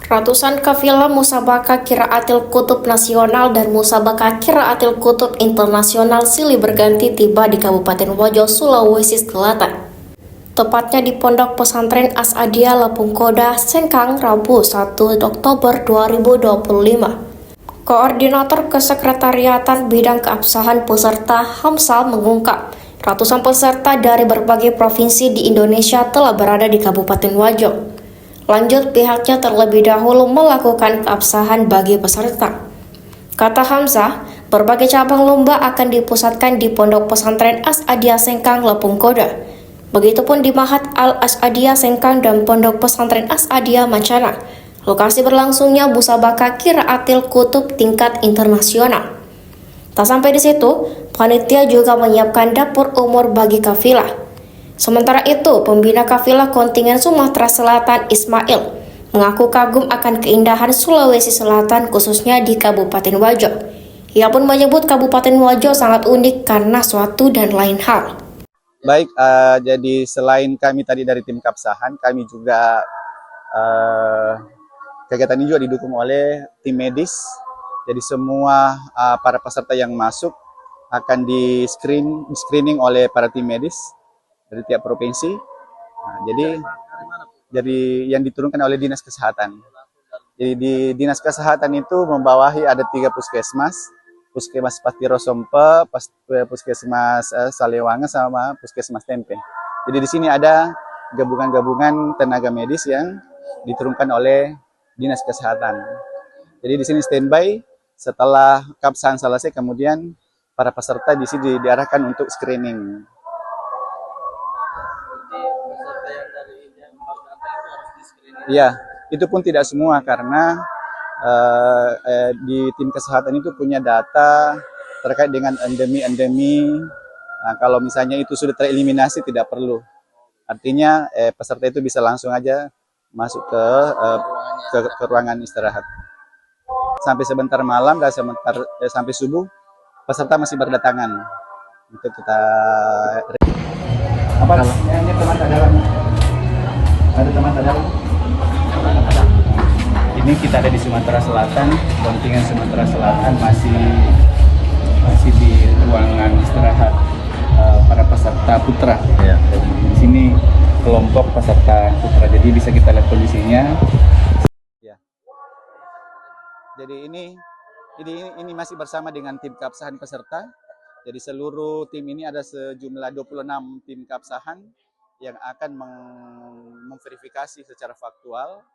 Ratusan kafilah Musabaqah Qiraatil Kutub Nasional dan Musabaqah Qiraatil Kutub Internasional silih berganti tiba di Kabupaten Wajo, Sulawesi Selatan. Tepatnya di Pondok Pesantren As-Adia Lapung Koda, Sengkang, Rabu 1 Oktober 2025. Koordinator Kesekretariatan Bidang Keabsahan Peserta Hamsal mengungkap, ratusan peserta dari berbagai provinsi di Indonesia telah berada di Kabupaten Wajo. Lanjut, pihaknya terlebih dahulu melakukan keabsahan bagi peserta. Kata Hamzah, berbagai cabang lomba akan dipusatkan di Pondok Pesantren As-Adia Sengkang Lapung Koda. Begitupun di Mahat Al-As-Adia Sengkang dan Pondok Pesantren As-Adia Mancana. Lokasi berlangsungnya Musabaqah Qiraatil Kutub tingkat internasional. Tak sampai di situ, panitia juga menyiapkan dapur umur bagi kafilah. Sementara itu, pembina kafilah kontingen Sumatera Selatan Ismail mengaku kagum akan keindahan Sulawesi Selatan khususnya di Kabupaten Wajo. Ia pun menyebut Kabupaten Wajo sangat unik karena suatu dan lain hal. Baik, jadi selain kami tadi dari tim Kapsahan, kami juga kegiatan ini juga didukung oleh tim medis. Jadi semua para peserta yang masuk akan screening oleh para tim medis dari tiap provinsi. Nah, jadi yang diturunkan oleh Dinas Kesehatan. Jadi di Dinas Kesehatan itu membawahi ada 3 puskesmas, Puskesmas Patiro Sompe, Puskesmas Salewange sama Puskesmas Tempe. Jadi di sini ada gabungan-gabungan tenaga medis yang diturunkan oleh Dinas Kesehatan. Jadi di sini standby, setelah kapsahan selesai kemudian para peserta di sini diarahkan untuk screening. Iya, itu pun tidak semua karena di tim kesehatan itu punya data terkait dengan endemi-endemi. Nah, kalau misalnya itu sudah tereliminasi tidak perlu. Artinya peserta itu bisa langsung aja masuk ke ruangan istirahat. Sampai sebentar malam dan sampai subuh peserta masih berdatangan untuk kita. Apa? Ini teman adalah ada teman adalah. Ini kita ada di Sumatera Selatan, kontingen Sumatera Selatan masih di ruangan istirahat para peserta putra. Ya. Di sini kelompok peserta putra, jadi bisa kita lihat kondisinya. Ya. Jadi ini masih bersama dengan tim keabsahan peserta. Jadi seluruh tim ini ada sejumlah 26 tim keabsahan yang akan memverifikasi secara faktual.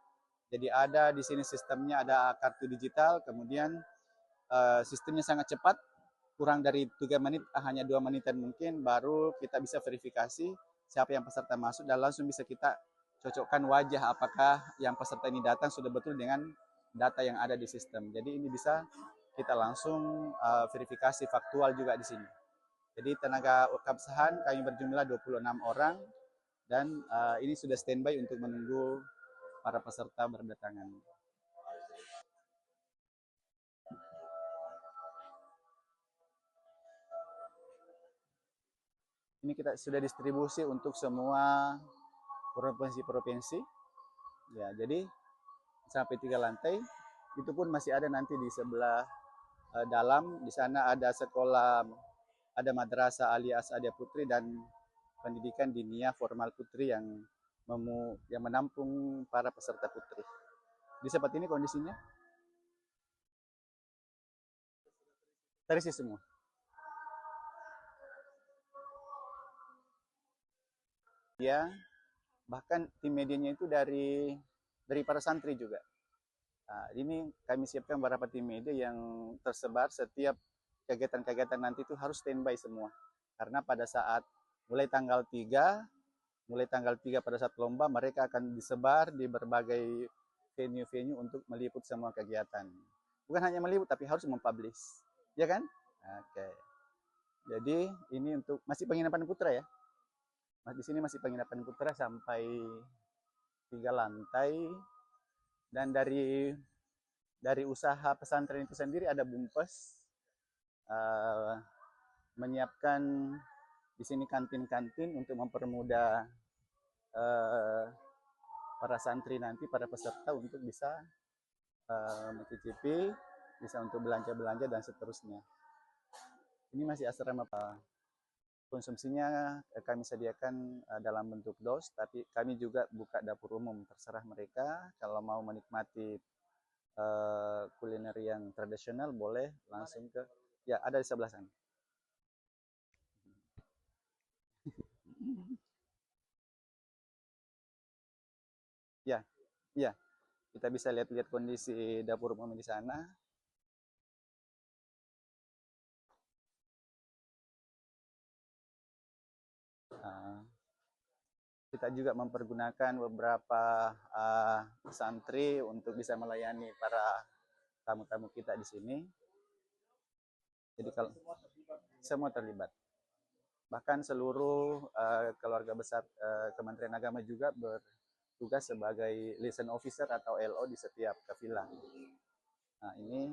Jadi ada di sini sistemnya ada kartu digital, kemudian sistemnya sangat cepat, kurang dari 3 menit, hanya 2 menitan mungkin, baru kita bisa verifikasi siapa yang peserta masuk dan langsung bisa kita cocokkan wajah apakah yang peserta ini datang sudah betul dengan data yang ada di sistem. Jadi ini bisa kita langsung verifikasi faktual juga di sini. Jadi tenaga keabsahan kami berjumlah 26 orang dan ini sudah standby untuk menunggu para peserta berdatangan. Ini kita sudah distribusi untuk semua provinsi-provinsi. Ya, jadi sampai 3 lantai. Itu pun masih ada nanti di sebelah dalam. Di sana ada sekolah, ada Madrasah Aliyah As-Adia Putri dan pendidikan dinia formal putri yang menampung para peserta putri. Di seperti ini kondisinya. Terisi semua. Ya, bahkan tim medianya itu dari para santri juga. Nah, ini kami siapkan beberapa tim media yang tersebar setiap kegiatan-kegiatan nanti itu harus standby semua. Karena pada saat mulai tanggal 3 pada saat lomba mereka akan disebar di berbagai venue-venue untuk meliput semua kegiatan. Bukan hanya meliput tapi harus mempublish. Ya kan? Oke. Jadi ini untuk masih penginapan putra ya. Di sini masih penginapan putra sampai 3 lantai. Dan dari usaha pesantren itu sendiri ada Bumpes menyiapkan di sini kantin-kantin untuk mempermudah para santri nanti, para peserta untuk bisa mencicipi, bisa untuk belanja-belanja dan seterusnya. Ini masih asrama Pak. Konsumsinya kami sediakan dalam bentuk dos, tapi kami juga buka dapur umum, terserah mereka. Kalau mau menikmati kuliner yang tradisional boleh langsung ke, ya ada di sebelah sana. Ya, ya, kita bisa lihat-lihat kondisi dapur umum di sana. Kita juga mempergunakan beberapa santri untuk bisa melayani para tamu-tamu kita di sini. Jadi kalau semua terlibat, bahkan seluruh keluarga besar Kementerian Agama juga bertugas sebagai liaison officer atau LO di setiap kafilah. Nah ini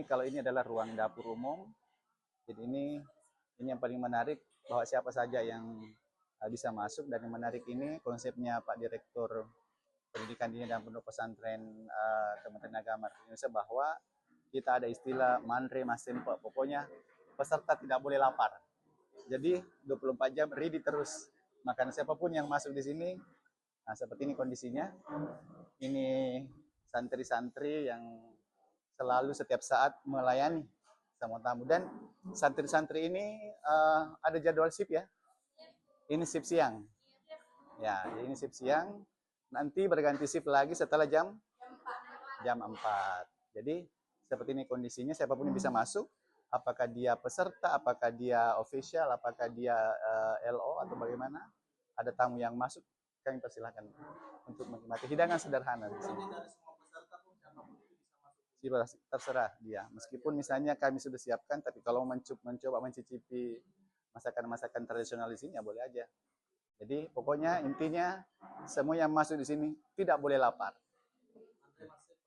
kalau ini adalah ruang dapur umum. Jadi ini yang paling menarik, bahwa siapa saja yang bisa masuk. Dan yang menarik ini konsepnya Pak Direktur Pendidikan Dini dan Pondok Pesantren Kementerian Agama Indonesia, bahwa kita ada istilah manre masempe, pokoknya peserta tidak boleh lapar. Jadi 24 jam ready terus makan siapapun yang masuk di sini. Nah, seperti ini kondisinya. Ini santri-santri yang selalu setiap saat melayani sama tamu. Dan santri-santri ini ada jadwal shift ya. Ini shift siang. Ya, ini shift siang. Nanti berganti shift lagi setelah jam 4. Jadi seperti ini kondisinya, siapapun yang bisa masuk, apakah dia peserta, apakah dia official, apakah dia LO atau bagaimana. Ada tamu yang masuk, kami persilahkan untuk menikmati hidangan sederhana di sini. Terserah dia. Meskipun misalnya kami sudah siapkan, tapi kalau mencoba mencicipi masakan-masakan tradisional di sini ya boleh aja. Jadi pokoknya intinya semua yang masuk di sini tidak boleh lapar.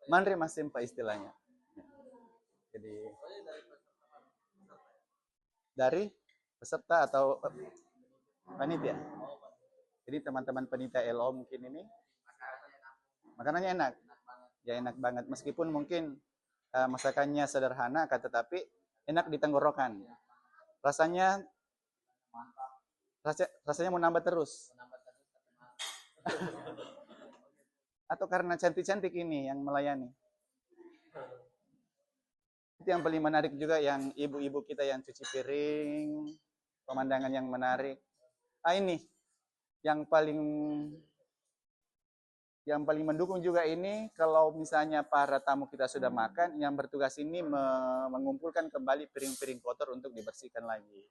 Manre masempa istilahnya. Jadi dari peserta atau panitia. Jadi teman-teman panitia LO mungkin ini makanannya enak. Ya enak banget, meskipun mungkin masakannya sederhana, tetapi enak di tenggorokan. Rasanya mau nambah terus. Atau karena cantik-cantik ini yang melayani. Itu yang paling menarik juga, yang ibu-ibu kita yang cuci piring, pemandangan yang menarik. Ini yang paling mendukung juga ini, kalau misalnya para tamu kita sudah makan, yang bertugas ini mengumpulkan kembali piring-piring kotor untuk dibersihkan lagi.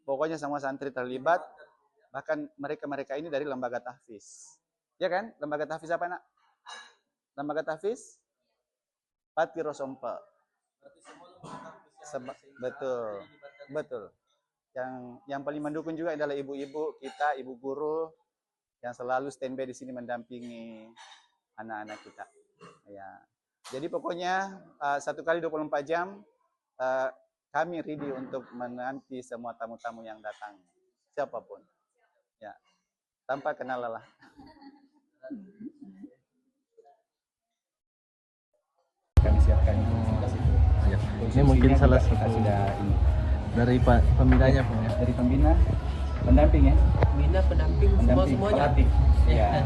Pokoknya semua santri terlibat, bahkan mereka ini dari lembaga tahfiz. Ya kan? Lembaga tahfiz apa, Nak? Lembaga tahfiz Pati Rosompa. Betul. Yang paling mendukung juga adalah ibu-ibu kita, ibu guru, yang selalu standby di sini mendampingi anak-anak kita. Ya. Jadi pokoknya 1 kali 24 jam kami ready untuk menanti semua tamu-tamu yang datang, siapapun. Ya. Tanpa kenal lelah. Kami siapkan ini mungkin salah satu sudah ini. Dari pembinanya Pak ya. Dari pembina, pendamping ya. Pembina, pendamping, semuanya. Pelatih. Ya.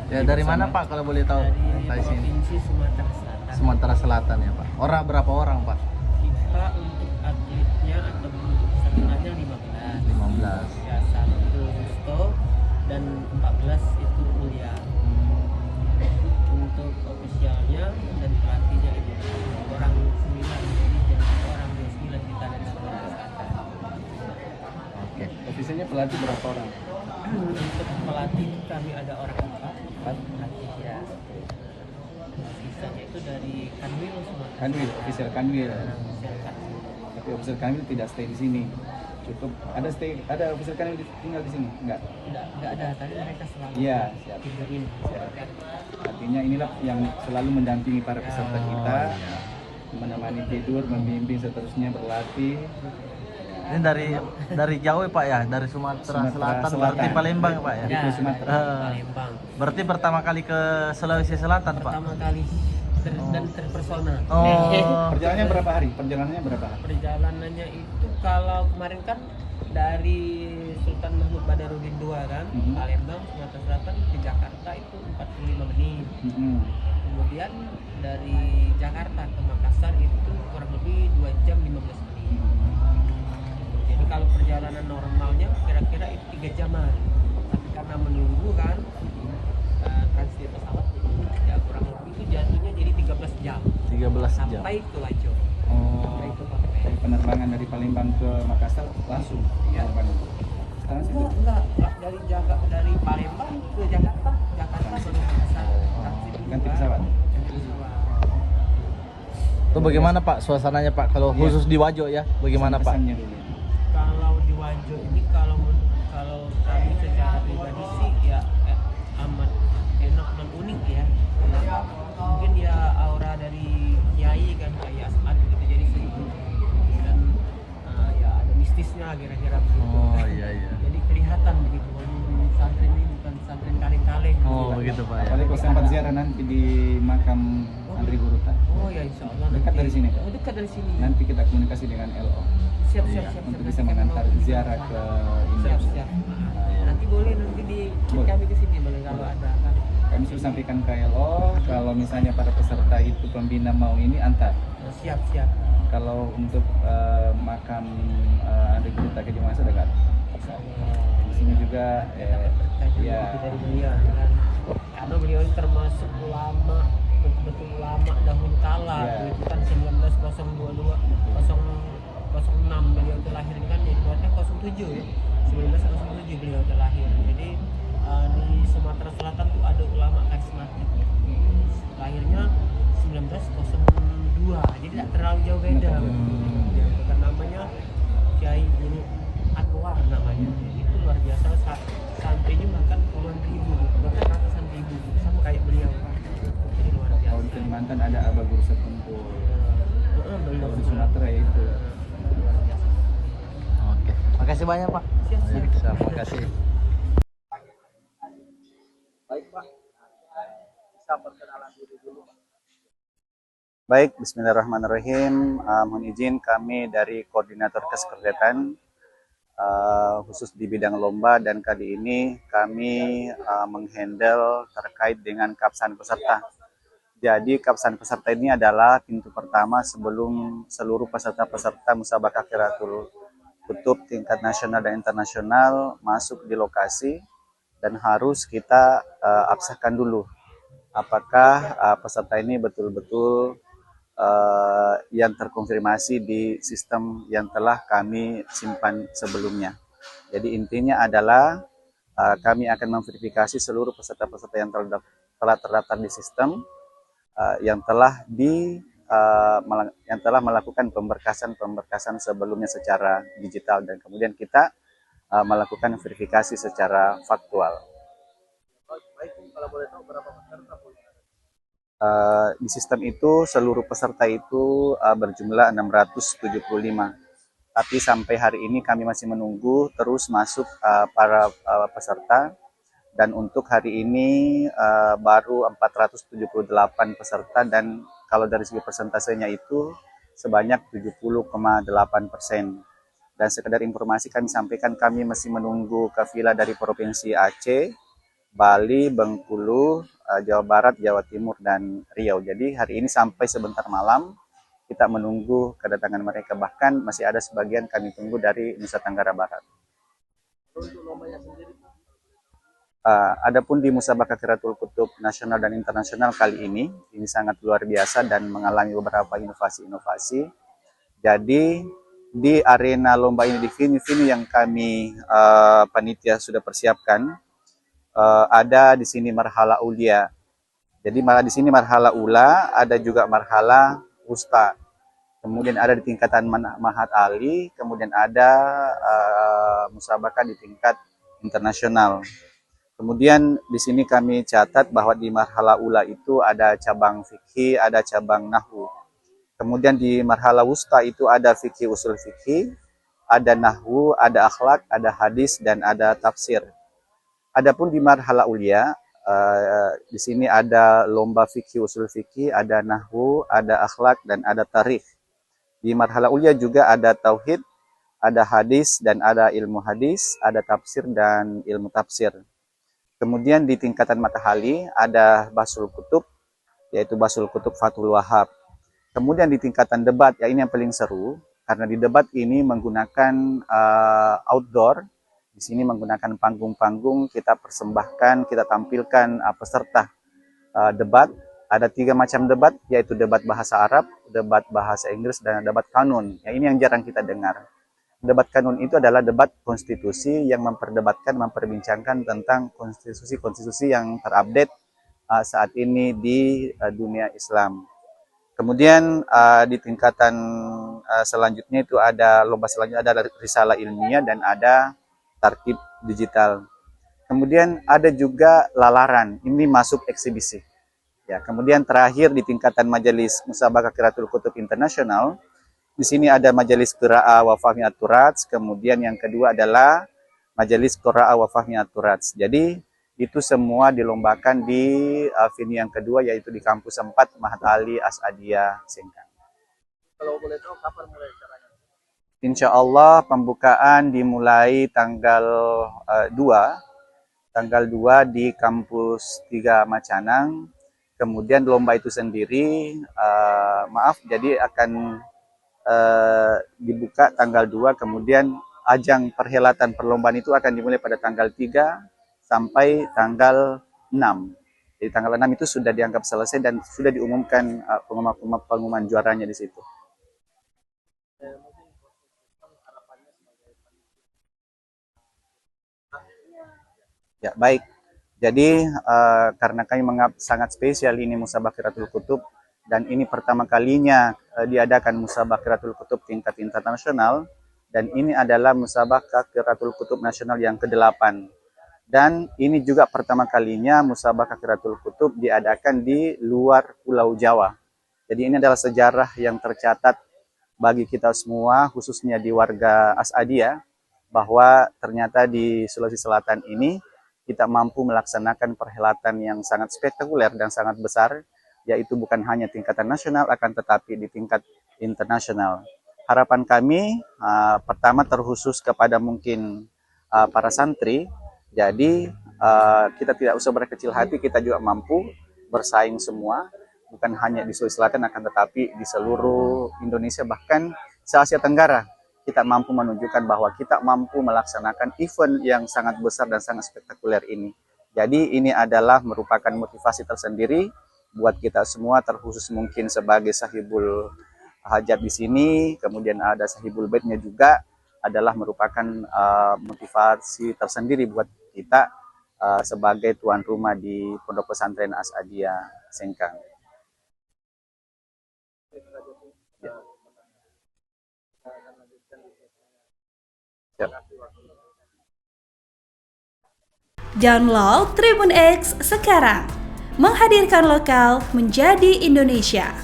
Ya dari mana Pak kalau boleh tahu? Dari Provinsi Sumatera Selatan. Sumatera Selatan ya Pak. Berapa orang Pak? Kita untuk atletnya atau untuk pesertanya 15. 15. Ya, 1 Gusto dan 14 itu Ulia. Untuk ofisialnya dan pelatihnya itu orang 9, jadi orang 29 kita dari Sumatera Selatan. Oke. Ofisialnya pelatih berapa orang? Untuk pelatih kami ada orang 4 pelatih ya. Sisanya itu dari Kanwil Sumatera. Kanwil, official Kanwil. Official Kanwil. Tapi official Kanwil tidak stay di sini. Cukup ada official Kanwil tinggal di sini? Enggak Enggak ada, tadi mereka selalu Iya, siap. tidurin. Artinya inilah yang selalu mendampingi para peserta kita, menemani tidur, membimbing, seterusnya berlatih. Ya. Ini dari jauh ya Pak ya, dari Sumatera Selatan, berarti Selatan. Palembang ya Pak ya. Ya, Sumatera. Palembang. Berarti pertama kali ke Sulawesi Selatan Pak. Pertama kali dan terpersona. Oh. Perjalanannya berapa hari? Perjalanannya berapa hari? Perjalanannya itu kalau kemarin kan dari Sultan Mahmud Badarudin II kan, Mhm. Palembang, Sumatera Selatan ke Jakarta itu 45 menit. Mhm. Kemudian dari Jakarta ke Makassar itu kurang lebih 2 jam 15 menit. Jadi kalau perjalanan normalnya kira-kira itu 3 jaman. Tapi karena menunggu kan transit pesawat ya kurang lebih itu jatuhnya jadi 13 jam 13 jam. sampai ke Wajo. Sampai Oh. ke Papua. Dari penerbangan dari Palembang ke Makassar langsung. Iya. Sekarang sih Enggak, dari Palembang ke Jakarta, Jakarta baru Makassar. Transit dulu ganti kan. pesawat. Ganti pesawat. Itu bagaimana Pak suasananya Pak kalau Iya. khusus di Wajo ya? Bagaimana Pak? Pesannya dulu. Kalau di Wajo ini kalau kami secara pribadi sih ya amat enak dan unik ya. Mungkin ya aura dari Kiai kan Kiai As'ad gitu jadi sedikit dan ya ada mistisnya kira-kira begitu. Oh iya iya. Jadi kelihatan begitu santri ini bukan santri kaleng-kaleng. Oh begitu Pak ya. Apalagi kalau sempat ziarah nanti di makam Andri Guruta. Oh ya insya Allah Dekat nanti. dari sini. Oh, dekat dari sini. Nanti kita komunikasi dengan LO Siap Iya, siap. untuk Nanti bisa kami mengantar mau ziarah ke India. siap. Nanti boleh nanti Boleh. kami ke sini boleh kalau ada kan. Kami sudah sampaikan ke LO kalau misalnya para peserta itu pembina mau ini antar. Siap. Kalau untuk makam Andri Guruta ke Dimasa dekat. Di sini juga ya Dari beliau kan. Karena beliau ini termasuk ulama betul-betul ulama dahulu kala. Iya. Itu kan 1922 06 beliau itu lahir ini kan jadi buatnya 07 ya. 1907 beliau itu lahir. Jadi di Sumatera Selatan tuh ada ulama karismatik. Lahirnya 1902. Jadi tidak terlalu jauh beda. Yang bukan namanya Kiai Guru Anwar namanya. Itu luar biasa santrinya bahkan puluhan ribu, bahkan ratusan ribu sama kayak beliau. Jadi luar biasa. kalau di Kalimantan ada Aba Guru Sepumpul. Beliau Kalau di Sumatera ya itu. luar biasa. Oke. Makasih banyak Pak. Siap. Siap, makasih. Baik Pak, bisa perkenalan diri dulu Pak. Baik, Bismillahirrahmanirrahim. Mohon izin kami dari Koordinator Kesekretariatan khusus di bidang lomba dan kali ini kami menghandle terkait dengan keabsahan peserta. Jadi keabsahan peserta ini adalah pintu pertama sebelum seluruh peserta-peserta Musabaqah Qiraatul Kutub tingkat nasional dan internasional masuk di lokasi dan harus kita absahkan dulu apakah peserta ini betul-betul yang terkonfirmasi di sistem yang telah kami simpan sebelumnya. Jadi intinya adalah kami akan memverifikasi seluruh peserta-peserta yang telah terdaftar di sistem yang telah melakukan pemberkasan sebelumnya secara digital dan kemudian kita melakukan verifikasi secara faktual. Di sistem itu seluruh peserta itu berjumlah 675. Tapi sampai hari ini kami masih menunggu terus masuk para peserta dan untuk hari ini baru 478 peserta dan kalau dari segi persentasenya itu sebanyak 70,8%. Dan sekedar informasi kami sampaikan kami masih menunggu kafilah dari Provinsi Aceh, Bali, Bengkulu, Jawa Barat, Jawa Timur, dan Riau. Jadi hari ini sampai sebentar malam kita menunggu kedatangan mereka. Bahkan masih ada sebagian kami tunggu dari Nusa Tenggara Barat. Adapun di Musabaqah Qiraatul Kutub nasional dan internasional kali ini sangat luar biasa dan mengalami beberapa inovasi-inovasi. Jadi di arena lomba ini di venue yang kami panitia sudah persiapkan ada di sini marhala ulia. Jadi di sini marhala ula, ada juga marhala wusta. Kemudian ada di tingkatan Mahat Ali, kemudian ada musabaqah di tingkat internasional. Kemudian di sini kami catat bahwa di marhala ula itu ada cabang fikih, ada cabang nahwu. Kemudian di marhala wusta itu ada fikih usul fikih, ada nahwu, ada akhlak, ada hadis, dan ada tafsir. Adapun di marhala ulia, di sini ada lomba fikih, usul fikih, ada nahwu, ada akhlak, dan ada tarikh. Di marhala ulia juga ada tauhid, ada hadis, dan ada ilmu hadis, ada tafsir dan ilmu tafsir. Kemudian di tingkatan matahali ada Basul Kutub, yaitu Basul Kutub Fathul Wahab. Kemudian di tingkatan debat, ya ini yang paling seru, karena di debat ini menggunakan outdoor. Di sini menggunakan panggung-panggung, kita persembahkan, kita tampilkan peserta debat. Ada 3 macam debat, yaitu debat bahasa Arab, debat bahasa Inggris, dan debat kanun. Ya, ini yang jarang kita dengar. Debat kanun itu adalah debat konstitusi yang memperdebatkan, memperbincangkan tentang konstitusi-konstitusi yang terupdate saat ini di dunia Islam. Kemudian di tingkatan selanjutnya itu ada lomba selanjutnya, ada risalah ilmiah dan ada tartib digital. Kemudian ada juga lalaran, ini masuk eksibisi. Ya, kemudian terakhir di tingkatan majelis musabaqah qiraatul kutub internasional, di sini ada majelis qiraah wa fahmi at-turats, kemudian yang kedua adalah majelis qiraah wa fahmi at-turats. Jadi itu semua dilombakan di venue yang kedua, yaitu di kampus 4 Mahat Ali As'adiyah Sengkang. Kalau boleh tahu kapan mulai caranya? Insya Allah pembukaan dimulai tanggal 2 di kampus 3 Macanang. Kemudian lomba itu sendiri, jadi akan dibuka tanggal 2, kemudian ajang perhelatan perlombaan itu akan dimulai pada tanggal 3 sampai tanggal 6. Jadi tanggal 6 itu sudah dianggap selesai dan sudah diumumkan pengumuman juaranya di situ. Ya, baik. Jadi karena kami menganggap sangat spesial ini Musabaqah Qiraatul Kutub, dan ini pertama kalinya diadakan Musabaqah Qiraatul Kutub tingkat internasional, dan ini adalah Musabaqah Qiraatul Kutub nasional yang ke-8. Dan ini juga pertama kalinya Musabaqah Qiraatul Kutub diadakan di luar Pulau Jawa. Jadi ini adalah sejarah yang tercatat bagi kita semua, khususnya di warga As'adiyah, bahwa ternyata di Sulawesi Selatan ini kita mampu melaksanakan perhelatan yang sangat spektakuler dan sangat besar, yaitu bukan hanya tingkatan nasional, akan tetapi di tingkat internasional. Harapan kami pertama terkhusus kepada mungkin para santri, jadi kita tidak usah berkecil hati, kita juga mampu bersaing semua, bukan hanya di Sulawesi Selatan, akan tetapi di seluruh Indonesia, bahkan se-Asia Tenggara. Kita mampu menunjukkan bahwa kita mampu melaksanakan event yang sangat besar dan sangat spektakuler ini. Jadi ini adalah merupakan motivasi tersendiri buat kita semua, terkhusus mungkin sebagai sahibul hajat di sini, kemudian ada sahibul baitnya juga, adalah merupakan motivasi tersendiri buat kita sebagai tuan rumah di Pondok Pesantren As'adiyah Sengkang. Download Tribun X sekarang, menghadirkan lokal menjadi Indonesia.